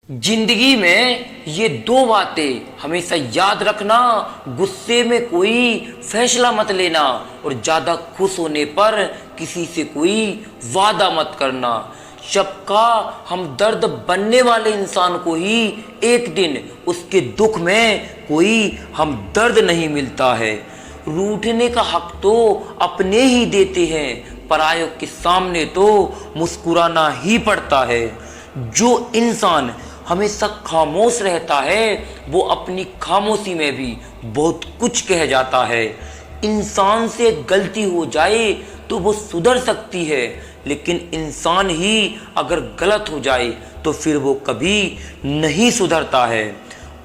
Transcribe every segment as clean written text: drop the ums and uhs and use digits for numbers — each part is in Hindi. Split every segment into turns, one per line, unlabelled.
जिंदगी में ये दो बातें हमेशा याद रखना। गुस्से में कोई फैसला मत लेना और ज्यादा खुश होने पर किसी से कोई वादा मत करना। सबका हमदर्द बनने वाले इंसान को ही एक दिन उसके दुख में कोई हमदर्द नहीं मिलता है। रूठने का हक तो अपने ही देते हैं, परायों के सामने तो मुस्कुराना ही पड़ता है। जो इंसान हमेशा खामोश रहता है वो अपनी खामोशी में भी बहुत कुछ कह जाता है। इंसान से गलती हो जाए तो वो सुधर सकती है, लेकिन इंसान ही अगर गलत हो जाए तो फिर वो कभी नहीं सुधरता है।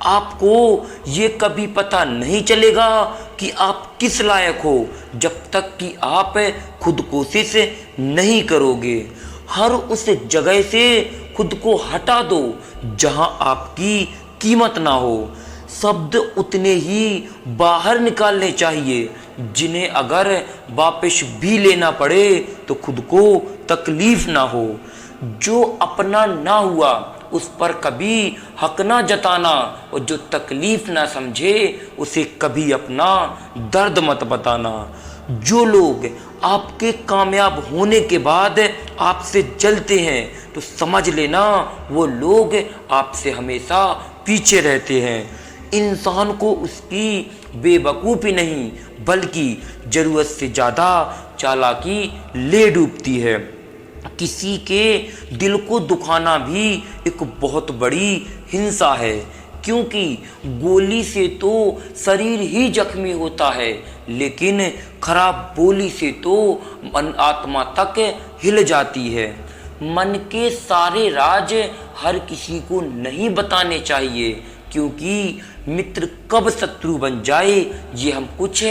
आपको ये कभी पता नहीं चलेगा कि आप किस लायक हो जब तक कि आप खुद कोशिश नहीं करोगे। हर उस जगह से खुद को हटा दो जहां आपकी कीमत ना हो। शब्द उतने ही बाहर निकालने चाहिए जिन्हें अगर वापस भी लेना पड़े तो खुद को तकलीफ ना हो। जो अपना ना हुआ उस पर कभी हक ना जताना, और जो तकलीफ ना समझे उसे कभी अपना दर्द मत बताना। जो लोग आपके कामयाब होने के बाद आपसे जलते हैं तो समझ लेना वो लोग आपसे हमेशा पीछे रहते हैं। इंसान को उसकी बेवकूफ़ी नहीं बल्कि ज़रूरत से ज़्यादा चालाकी ले डूबती है। किसी के दिल को दुखाना भी एक बहुत बड़ी हिंसा है, क्योंकि गोली से तो शरीर ही जख्मी होता है, लेकिन खराब बोली से तो मन आत्मा तक हिल जाती है। मन के सारे राज हर किसी को नहीं बताने चाहिए, क्योंकि मित्र कब शत्रु बन जाए ये हम कुछ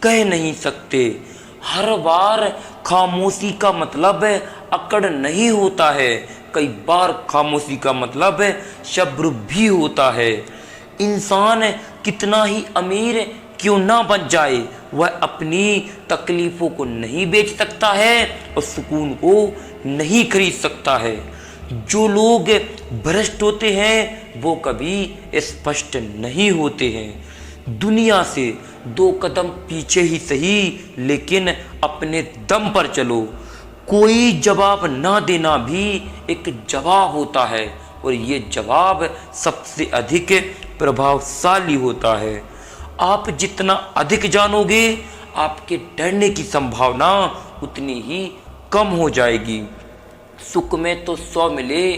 कह नहीं सकते। हर बार खामोशी का मतलब अकड़ नहीं होता है, कई बार खामोशी का मतलब सब्र भी होता है। इंसान कितना ही अमीर क्यों ना बन जाए, वह अपनी तकलीफ़ों को नहीं बेच सकता है और सुकून को नहीं खरीद सकता है। जो लोग भ्रष्ट होते हैं वो कभी स्पष्ट नहीं होते हैं। दुनिया से दो कदम पीछे ही सही, लेकिन अपने दम पर चलो। कोई जवाब ना देना भी एक जवाब होता है, और ये जवाब सबसे अधिक प्रभावशाली होता है। आप जितना अधिक जानोगे आपके डरने की संभावना उतनी ही कम हो जाएगी। सुख में तो 100 मिले,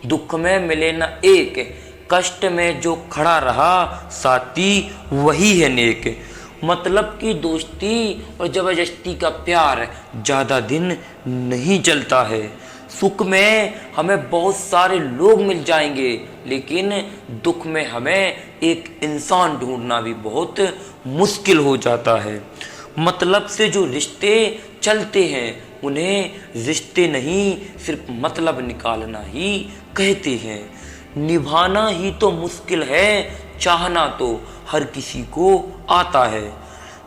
दुख में मिले न एक। कष्ट में जो खड़ा रहा साथी वही है नेक। मतलब की दोस्ती और जबरदस्ती का प्यार ज़्यादा दिन नहीं चलता है। सुख में हमें बहुत सारे लोग मिल जाएंगे, लेकिन दुख में हमें एक इंसान ढूंढना भी बहुत मुश्किल हो जाता है। मतलब से जो रिश्ते चलते हैं उन्हें रिश्ते नहीं सिर्फ मतलब निकालना ही कहते हैं। निभाना ही तो मुश्किल है, चाहना तो हर किसी को आता है।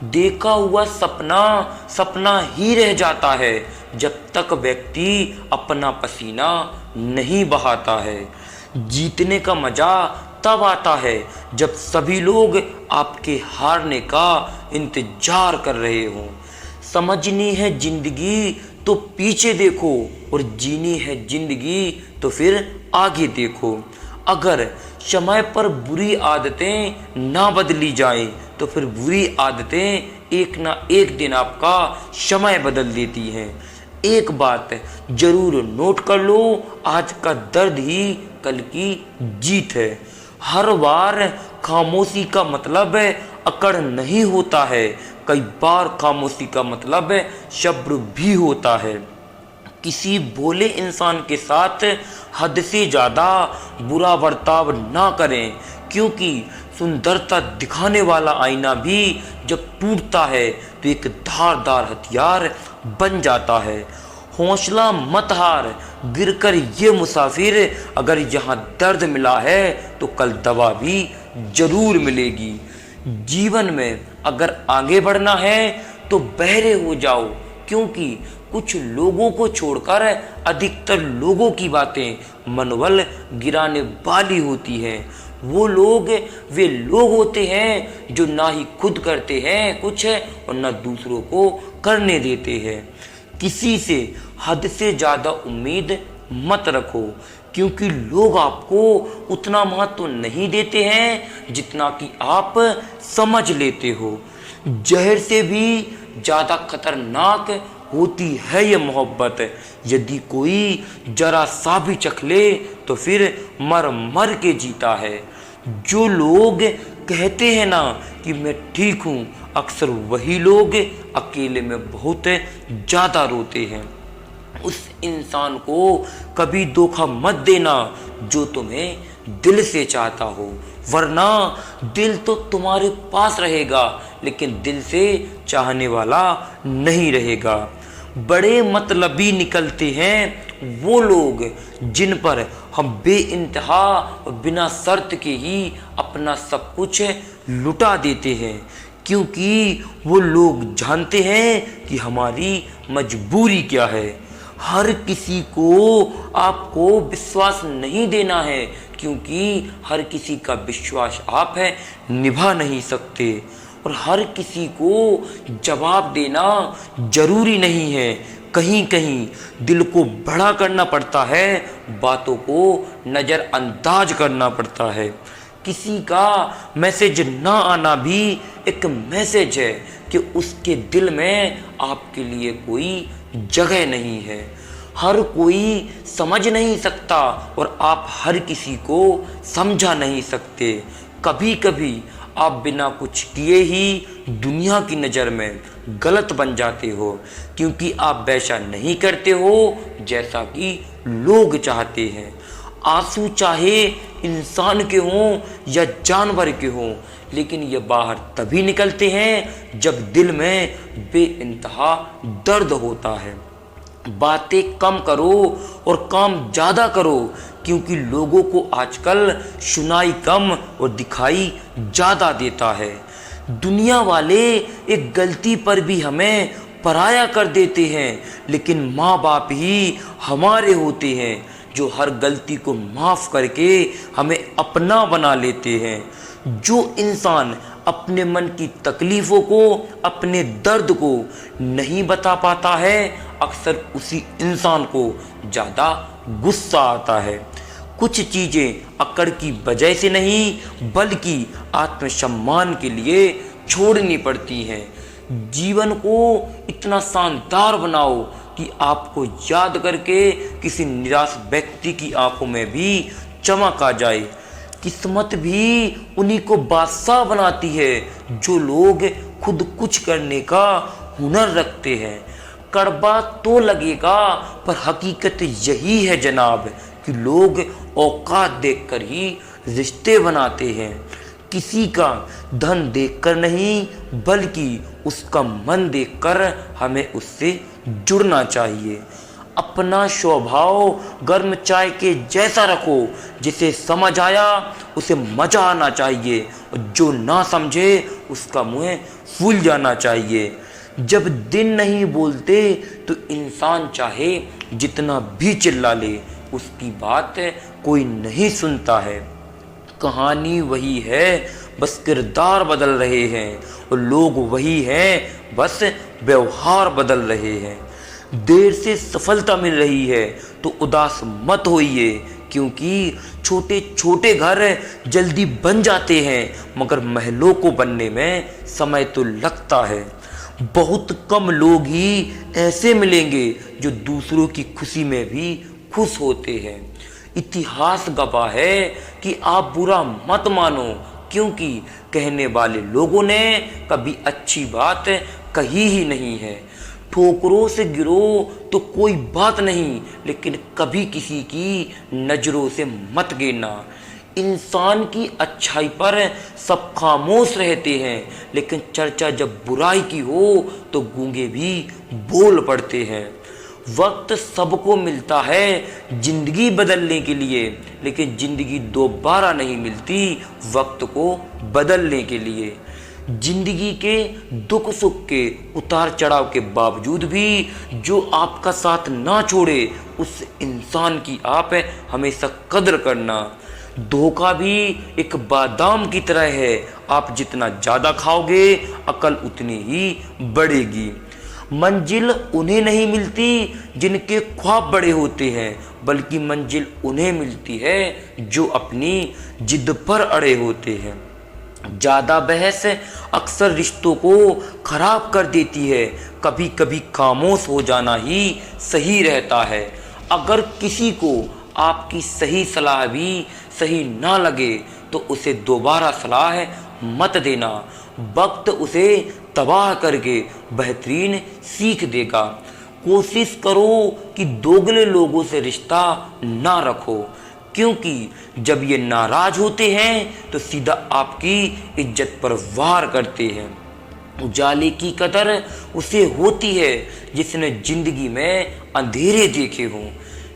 देखा हुआ सपना सपना ही रह जाता है जब तक व्यक्ति अपना पसीना नहीं बहाता है। जीतने का मजा तब आता है जब सभी लोग आपके हारने का इंतजार कर रहे हों। समझनी है जिंदगी तो पीछे देखो, और जीनी है जिंदगी तो फिर आगे देखो। अगर समय पर बुरी आदतें ना बदली जाएं तो फिर बुरी आदतें एक ना एक दिन आपका समय बदल देती हैं। एक बात जरूर नोट कर लो, आज का दर्द ही कल की जीत है। हर बार खामोशी का मतलब अकड़ नहीं होता है, कई बार खामोशी का मतलब सब्र भी होता है। किसी भोले इंसान के साथ हद से ज़्यादा बुरा बर्ताव ना करें, क्योंकि सुंदरता दिखाने वाला आईना भी जब टूटता है तो एक धारदार हथियार बन जाता है। हौसला मत हार, गिरकर ये मुसाफिर, अगर यहाँ दर्द मिला है तो कल दवा भी जरूर मिलेगी। जीवन में अगर आगे बढ़ना है तो बहरे हो जाओ, क्योंकि कुछ लोगों को छोड़कर अधिकतर लोगों की बातें मनोबल गिराने वाली होती हैं। वो लोग वे लोग होते हैं जो ना ही खुद करते हैं कुछ और ना दूसरों को करने देते हैं। किसी से हद से ज़्यादा उम्मीद मत रखो, क्योंकि लोग आपको उतना महत्व नहीं देते हैं जितना कि आप समझ लेते हो। जहर से भी ज़्यादा खतरनाक होती है ये मोहब्बत। यदि कोई जरा सा भी चख ले तो फिर मर मर के जीता है। जो लोग कहते हैं ना कि मैं ठीक हूँ, अक्सर वही लोग अकेले में बहुत ज़्यादा रोते हैं। उस इंसान को कभी धोखा मत देना जो तुम्हें दिल से चाहता हो, वरना दिल तो तुम्हारे पास रहेगा लेकिन दिल से चाहने वाला नहीं रहेगा। बड़े मतलबी निकलते हैं वो लोग जिन पर हम बेइंतहा और बिना शर्त के ही अपना सब कुछ लुटा देते हैं, क्योंकि वो लोग जानते हैं कि हमारी मजबूरी क्या है। हर किसी को आपको विश्वास नहीं देना है, क्योंकि हर किसी का विश्वास आप है निभा नहीं सकते। और हर किसी को जवाब देना जरूरी नहीं है। कहीं कहीं दिल को बड़ा करना पड़ता है, बातों को नज़रअंदाज करना पड़ता है। किसी का मैसेज ना आना भी एक मैसेज है कि उसके दिल में आपके लिए कोई जगह नहीं है। हर कोई समझ नहीं सकता और आप हर किसी को समझा नहीं सकते। कभी कभी आप बिना कुछ किए ही दुनिया की नज़र में गलत बन जाते हो, क्योंकि आप वैसा नहीं करते हो जैसा कि लोग चाहते हैं। आंसू चाहे इंसान के हों या जानवर के हों, लेकिन ये बाहर तभी निकलते हैं जब दिल में बेइंतहा दर्द होता है। बातें कम करो और काम ज़्यादा करो, क्योंकि लोगों को आजकल सुनाई कम और दिखाई ज़्यादा देता है। दुनिया वाले एक गलती पर भी हमें पराया कर देते हैं, लेकिन माँ बाप ही हमारे होते हैं जो हर गलती को माफ़ करके हमें अपना बना लेते हैं। जो इंसान अपने मन की तकलीफ़ों को, अपने दर्द को नहीं बता पाता है, अक्सर उसी इंसान को ज़्यादा गुस्सा आता है। कुछ चीज़ें अकड़ की वजह से नहीं बल्कि आत्मसम्मान के लिए छोड़नी पड़ती हैं। जीवन को इतना शानदार बनाओ कि आपको याद करके किसी निराश व्यक्ति की आंखों में भी चमक आ जाए। किस्मत भी उन्हीं को बादशाह बनाती है जो लोग खुद कुछ करने का हुनर रखते हैं। कड़वा तो लगेगा पर हकीकत यही है जनाब कि लोग औकात देखकर ही रिश्ते बनाते हैं। किसी का धन देखकर नहीं बल्कि उसका मन देखकर हमें उससे जुड़ना चाहिए। अपना स्वभाव गर्म चाय के जैसा रखो, जिसे समझ आया उसे मजा आना चाहिए और जो ना समझे उसका मुंह फूल जाना चाहिए। जब दिन नहीं बोलते तो इंसान चाहे जितना भी चिल्ला ले, उसकी बात कोई नहीं सुनता है। कहानी वही है, बस किरदार बदल रहे हैं, और लोग वही हैं, बस व्यवहार बदल रहे हैं। देर से सफलता मिल रही है तो उदास मत होइए, क्योंकि छोटे छोटे घर जल्दी बन जाते हैं, मगर महलों को बनने में समय तो लगता है। बहुत कम लोग ही ऐसे मिलेंगे जो दूसरों की खुशी में भी खुश होते हैं। इतिहास गवाह है कि आप बुरा मत मानो, क्योंकि कहने वाले लोगों ने कभी अच्छी बात कही ही नहीं है। ठोकरों से गिरो तो कोई बात नहीं, लेकिन कभी किसी की नज़रों से मत गिरना। इंसान की अच्छाई पर सब खामोश रहते हैं, लेकिन चर्चा जब बुराई की हो तो गूंगे भी बोल पड़ते हैं। वक्त सबको मिलता है जिंदगी बदलने के लिए, लेकिन जिंदगी दोबारा नहीं मिलती वक्त को बदलने के लिए। जिंदगी के दुख सुख के उतार चढ़ाव के बावजूद भी जो आपका साथ ना छोड़े, उस इंसान की आप हमेशा कदर करना। धोखा भी एक बादाम की तरह है, आप जितना ज़्यादा खाओगे अकल उतनी ही बढ़ेगी। मंजिल उन्हें नहीं मिलती जिनके ख्वाब बड़े होते हैं, बल्कि मंजिल उन्हें मिलती है जो अपनी जिद पर अड़े होते हैं। ज़्यादा बहस अक्सर रिश्तों को खराब कर देती है, कभी कभी खामोश हो जाना ही सही रहता है। अगर किसी को आपकी सही सलाह भी सही ना लगे तो उसे दोबारा सलाह मत देना, वक्त उसे तबाह करके बेहतरीन सीख देगा। कोशिश करो कि दोगले लोगों से रिश्ता ना रखो, क्योंकि जब ये नाराज होते हैं तो सीधा आपकी इज्जत पर वार करते हैं। उजाले की कदर उसे होती है जिसने जिंदगी में अंधेरे देखे हों।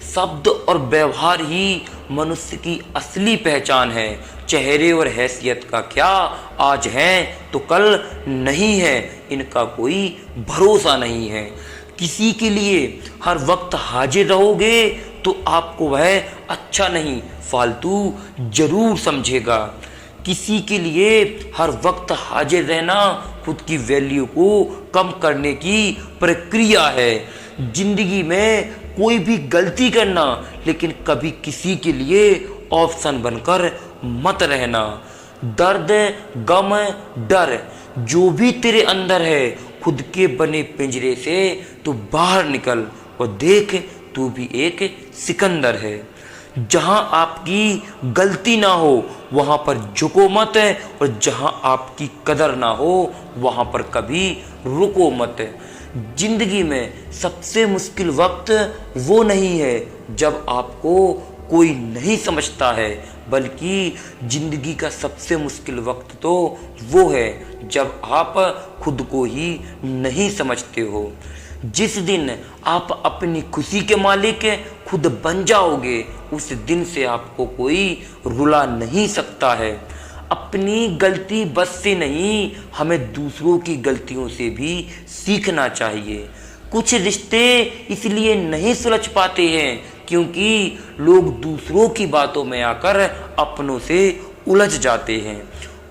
शब्द और व्यवहार ही मनुष्य की असली पहचान है। चेहरे और हैसियत का क्या आज है तो कल नहीं है, इनका कोई भरोसा नहीं है। किसी के लिए हर वक्त हाजिर रहोगे तो आपको वह अच्छा नहीं फालतू जरूर समझेगा। किसी के लिए हर वक्त हाजिर रहना खुद की वैल्यू को कम करने की प्रक्रिया है। जिंदगी में कोई भी गलती करना, लेकिन कभी किसी के लिए ऑप्शन बनकर मत रहना। दर्द, गम, डर जो भी तेरे अंदर है, खुद के बने पिंजरे से तू बाहर निकल और देख तू भी एक सिकंदर है। जहां आपकी गलती ना हो वहां पर झुको मत, और जहां आपकी कदर ना हो वहां पर कभी रुको मत। जिंदगी में सबसे मुश्किल वक्त वो नहीं है जब आपको कोई नहीं समझता है, बल्कि जिंदगी का सबसे मुश्किल वक्त तो वो है जब आप खुद को ही नहीं समझते हो। जिस दिन आप अपनी खुशी के मालिक खुद बन जाओगे, उस दिन से आपको कोई रुला नहीं सकता है। अपनी गलती बस से नहीं, हमें दूसरों की गलतियों से भी सीखना चाहिए। कुछ रिश्ते इसलिए नहीं सुलझ पाते हैं क्योंकि लोग दूसरों की बातों में आकर अपनों से उलझ जाते हैं।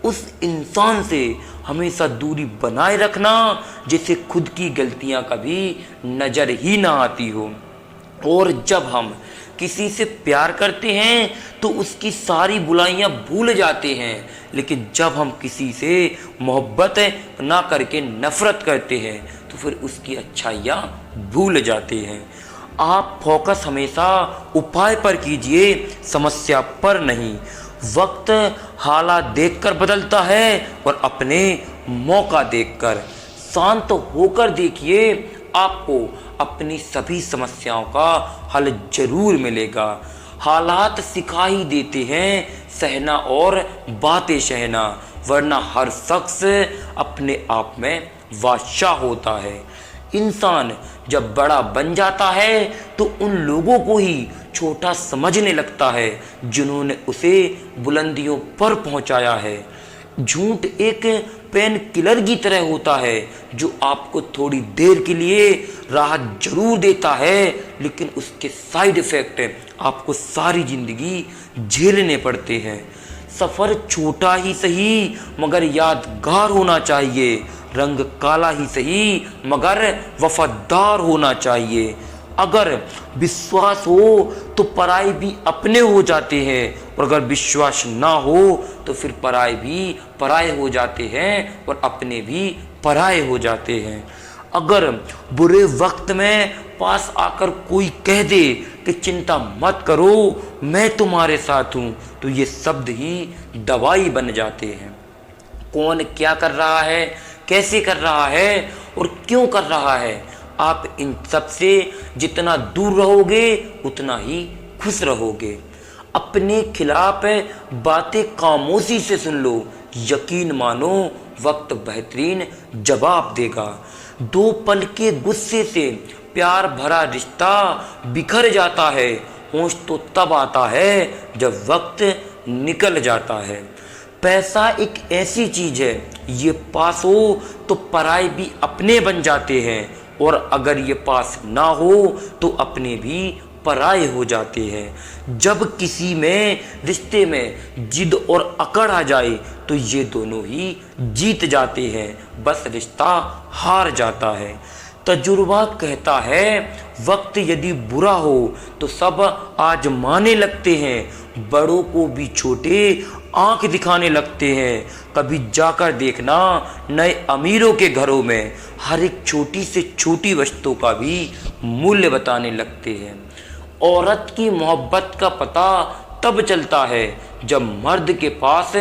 उस इंसान से हमेशा दूरी बनाए रखना जिसे खुद की गलतियां कभी नजर ही ना आती हो। और जब हम किसी से प्यार करते हैं तो उसकी सारी बुराइयां भूल जाते हैं, लेकिन जब हम किसी से मोहब्बत ना करके नफरत करते हैं तो फिर उसकी अच्छाइयां भूल जाते हैं। आप फोकस हमेशा उपाय पर कीजिए, समस्या पर नहीं। वक्त हालात देखकर बदलता है और अपने मौका देखकर। शांत होकर देखिए, आपको अपनी सभी समस्याओं का हल जरूर मिलेगा। हालात सिखा ही देते हैं सहना और बातें सहना, वरना हर शख्स अपने आप में बादशाह होता है। इंसान जब बड़ा बन जाता है तो उन लोगों को ही छोटा समझने लगता है जिन्होंने उसे बुलंदियों पर पहुंचाया है। झूठ एक पेन किलर की तरह होता है जो आपको थोड़ी देर के लिए राहत जरूर देता है, लेकिन उसके साइड इफेक्ट आपको सारी जिंदगी झेलने पड़ते हैं। सफ़र छोटा ही सही मगर यादगार होना चाहिए। रंग काला ही सही मगर वफादार होना चाहिए। अगर विश्वास हो तो पराई भी अपने हो जाते हैं, और अगर विश्वास ना हो तो फिर पराई भी पराए हो जाते हैं और अपने भी पराए हो जाते हैं। अगर बुरे वक्त में पास आकर कोई कह दे कि चिंता मत करो मैं तुम्हारे साथ हूँ, तो ये शब्द ही दवाई बन जाते हैं। कौन क्या कर रहा है, कैसे कर रहा है और क्यों कर रहा है, आप इन सब से जितना दूर रहोगे उतना ही खुश रहोगे। अपने खिलाफ बातें खामोशी से सुन लो, यकीन मानो वक्त बेहतरीन जवाब देगा। दो पल के गुस्से से प्यार भरा रिश्ता बिखर जाता है। होश तो तब आता है जब वक्त निकल जाता है। पैसा एक ऐसी चीज है, ये पास हो तो पराये भी अपने बन जाते हैं, और अगर ये पास ना हो तो अपने भी पराये हो जाते हैं। जब किसी में रिश्ते में जिद और अकड़ आ जाए तो ये दोनों ही जीत जाते हैं, बस रिश्ता हार जाता है। तजुर्बा कहता है वक्त यदि बुरा हो तो सब आजमाने लगते हैं, बड़ों को भी छोटे आंख दिखाने लगते हैं। कभी जाकर देखना नए अमीरों के घरों में हर एक छोटी से छोटी वस्तु का भी मूल्य बताने लगते हैं। औरत की मोहब्बत का पता तब चलता है जब मर्द के पास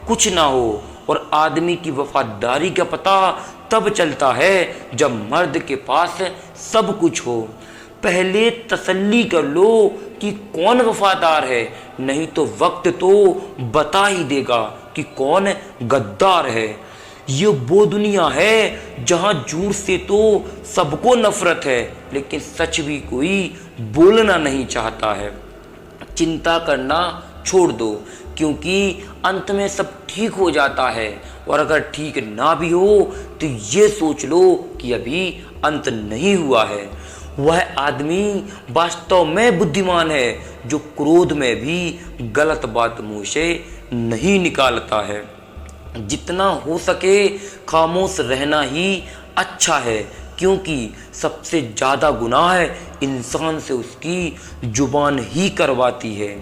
कुछ ना हो, और आदमी की वफादारी का पता तब चलता है जब मर्द के पास सब कुछ हो। पहले तसल्ली कर लो कि कौन वफादार है, नहीं तो वक्त तो बता ही देगा कि कौन गद्दार है। ये वो दुनिया है जहां झूठ से तो सबको नफरत है, लेकिन सच भी कोई बोलना नहीं चाहता है। चिंता करना छोड़ दो, क्योंकि अंत में सब ठीक हो जाता है, और अगर ठीक ना भी हो तो ये सोच लो कि अभी अंत नहीं हुआ है। वह आदमी वास्तव में बुद्धिमान है जो क्रोध में भी गलत बात मुंह से नहीं निकालता है। जितना हो सके खामोश रहना ही अच्छा है, क्योंकि सबसे ज़्यादा गुनाह इंसान से उसकी जुबान ही करवाती है।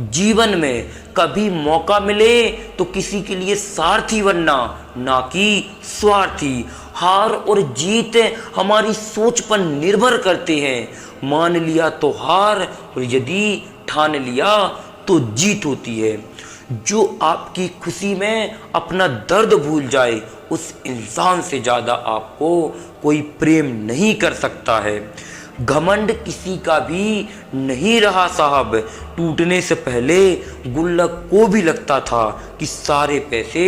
जीवन में कभी मौका मिले तो किसी के लिए सारथी बनना, ना कि स्वार्थी। हार और जीत हमारी सोच पर निर्भर करते हैं। मान लिया तो हार, और यदि ठान लिया तो जीत होती है। जो आपकी खुशी में अपना दर्द भूल जाए, उस इंसान से ज़्यादा आपको कोई प्रेम नहीं कर सकता है। घमंड किसी का भी नहीं रहा साहब। टूटने से पहले गुल्लक को भी लगता था कि सारे पैसे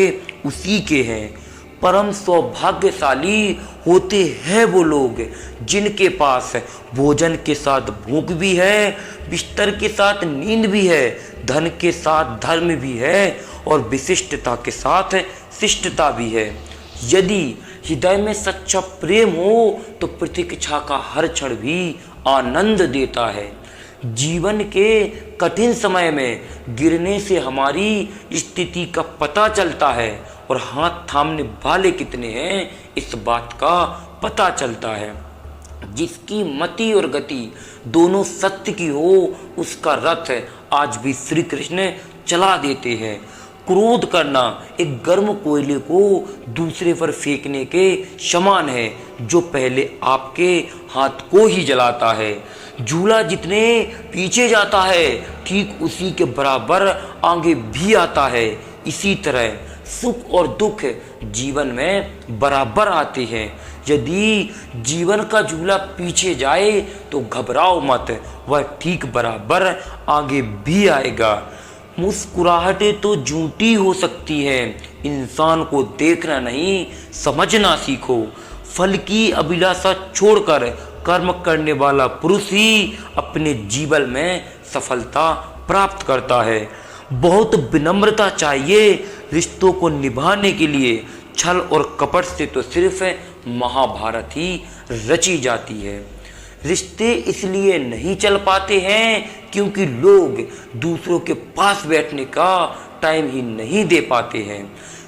उसी के हैं। परम सौभाग्यशाली होते हैं वो लोग जिनके पास भोजन के साथ भूख भी है, बिस्तर के साथ नींद भी है, धन के साथ धर्म भी है, और विशिष्टता के साथ शिष्टता भी है। यदि हृदय में सच्चा प्रेम हो तो प्रतीक्षा का हर क्षण भी आनंद देता है। जीवन के कठिन समय में गिरने से हमारी स्थिति का पता चलता है, और हाथ थामने वाले कितने हैं इस बात का पता चलता है। जिसकी मति और गति दोनों सत्य की हो, उसका रथ आज भी श्री कृष्ण चला देते हैं। क्रोध करना एक गर्म कोयले को दूसरे पर फेंकने के समान है, जो पहले आपके हाथ को ही जलाता है। झूला जितने पीछे जाता है, ठीक उसी के बराबर आगे भी आता है। इसी तरह सुख और दुख जीवन में बराबर आते हैं। यदि जीवन का झूला पीछे जाए तो घबराओ मत, वह ठीक बराबर आगे भी आएगा। मुस्कुराहटें तो झूठी हो सकती हैं, इंसान को देखना नहीं समझना सीखो। फल की अभिलाषा छोड़कर कर्म करने वाला पुरुष ही अपने जीवन में सफलता प्राप्त करता है। बहुत विनम्रता चाहिए रिश्तों को निभाने के लिए। छल और कपट से तो सिर्फ महाभारत ही रची जाती है। रिश्ते इसलिए नहीं चल पाते हैं क्योंकि लोग दूसरों के पास बैठने का टाइम ही नहीं दे पाते हैं।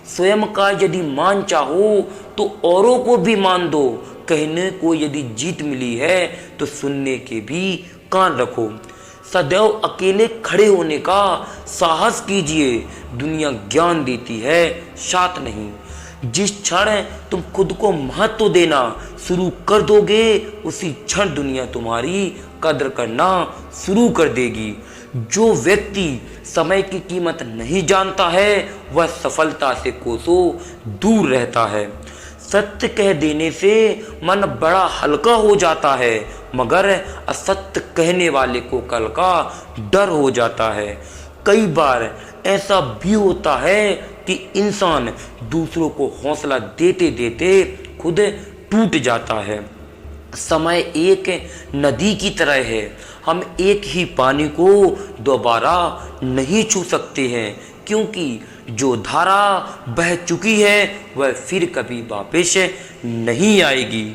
स्वयं का यदि मान चाहो तो औरों को भी मान दो। कहने को यदि जीत मिली है तो सुनने के भी कान रखो। सदैव अकेले खड़े होने का साहस कीजिए। दुनिया ज्ञान देती है, साथ नहीं। जिस क्षण तुम खुद को महत्व देना शुरू कर दोगे, उसी क्षण दुनिया तुम्हारी कदर करना शुरू कर देगी। जो व्यक्ति समय की कीमत नहीं जानता है, वह सफलता से कोसों दूर रहता है। सत्य कह देने से मन बड़ा हल्का हो जाता है, मगर असत्य कहने वाले को कल का डर हो जाता है। कई बार ऐसा भी होता है कि इंसान दूसरों को हौसला देते देते खुद टूट जाता है। समय एक नदी की तरह है, हम एक ही पानी को दोबारा नहीं छू सकते हैं। क्योंकि जो धारा बह चुकी है वह फिर कभी वापस नहीं आएगी।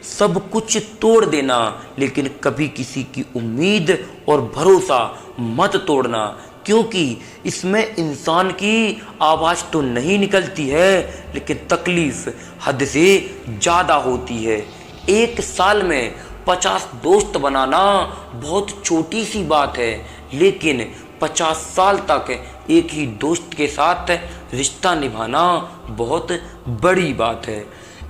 सब कुछ तोड़ देना, लेकिन कभी किसी की उम्मीद और भरोसा मत तोड़ना, क्योंकि इसमें इंसान की आवाज़ तो नहीं निकलती है, लेकिन तकलीफ हद से ज़्यादा होती है। एक साल में 50 दोस्त बनाना बहुत छोटी सी बात है, लेकिन 50 साल तक एक ही दोस्त के साथ रिश्ता निभाना बहुत बड़ी बात है।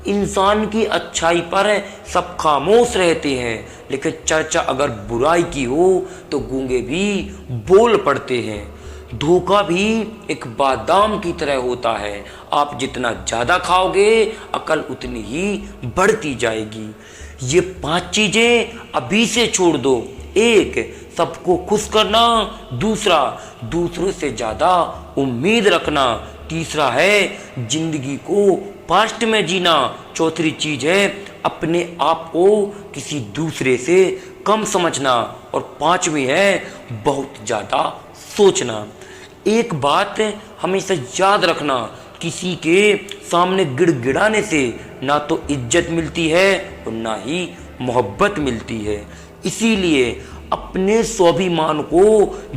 इंसान की अच्छाई पर सब खामोश रहते हैं, लेकिन चर्चा अगर बुराई की हो तो गूंगे भी बोल पड़ते हैं। धोखा भी एक बादाम की तरह होता है, आप जितना ज़्यादा खाओगे अकल उतनी ही बढ़ती जाएगी। ये 5 चीज़ें अभी से छोड़ दो। 1, सबको खुश करना। 2, दूसरों से ज़्यादा उम्मीद रखना। 3 है जिंदगी को पास्ट में जीना। 4थी चीज़ है अपने आप को किसी दूसरे से कम समझना। और 5वीं है बहुत ज़्यादा सोचना। एक बात हमेशा याद रखना, किसी के सामने गिड़गिड़ाने से ना तो इज्जत मिलती है और ना ही मोहब्बत मिलती है। इसीलिए अपने स्वाभिमान को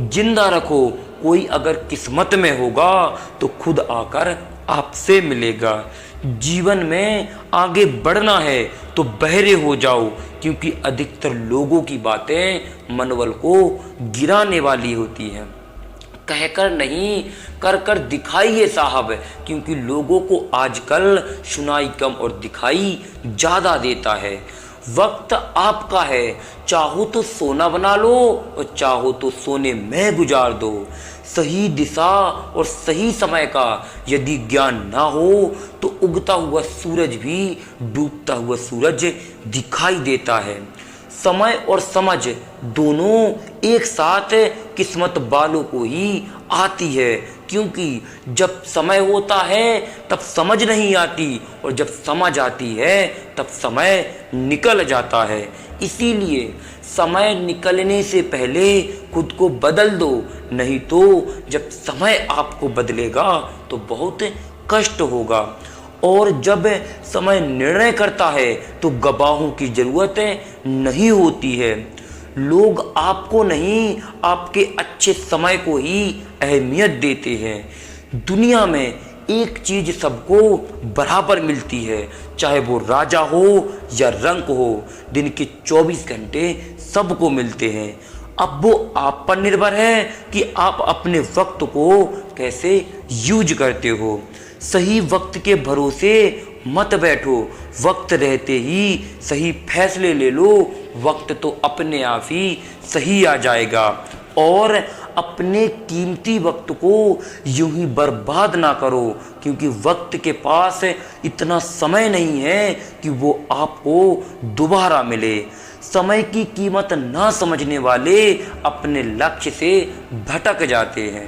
जिंदा रखो। कोई अगर किस्मत में होगा तो खुद आकर आपसे मिलेगा। जीवन में आगे बढ़ना है तो बहरे हो जाओ, क्योंकि अधिकतर लोगों की बातें मनोबल को गिराने वाली होती हैं। कहकर नहीं कर कर दिखाइए साहब, क्योंकि लोगों को आजकल सुनाई कम और दिखाई ज़्यादा देता है। वक्त आपका है, चाहो तो सोना बना लो और चाहो तो सोने में गुजार दो। सही दिशा और सही समय का यदि ज्ञान ना हो तो उगता हुआ सूरज भी डूबता हुआ सूरज दिखाई देता है। समय और समझ दोनों एक साथ किस्मत वालों को ही आती है, क्योंकि जब समय होता है तब समझ नहीं आती, और जब समझ आती है तब समय निकल जाता है। इसीलिए समय निकलने से पहले खुद को बदल दो, नहीं तो जब समय आपको बदलेगा तो बहुत कष्ट होगा। और जब समय निर्णय करता है तो गवाहों की ज़रूरत नहीं होती है। लोग आपको नहीं, आपके अच्छे समय को ही अहमियत देते हैं। दुनिया में एक चीज़ सबको बराबर मिलती है, चाहे वो राजा हो या रंक हो। दिन के 24 घंटे सबको मिलते हैं। अब वो आप पर निर्भर है कि आप अपने वक्त को कैसे यूज करते हो। सही वक्त के भरोसे मत बैठो, वक्त रहते ही सही फैसले ले लो। वक्त तो अपने आप ही सही आ जाएगा। और अपने कीमती वक्त को यूं ही बर्बाद ना करो, क्योंकि वक्त के पास इतना समय नहीं है कि वो आपको दोबारा मिले। समय की कीमत ना समझने वाले अपने लक्ष्य से भटक जाते हैं।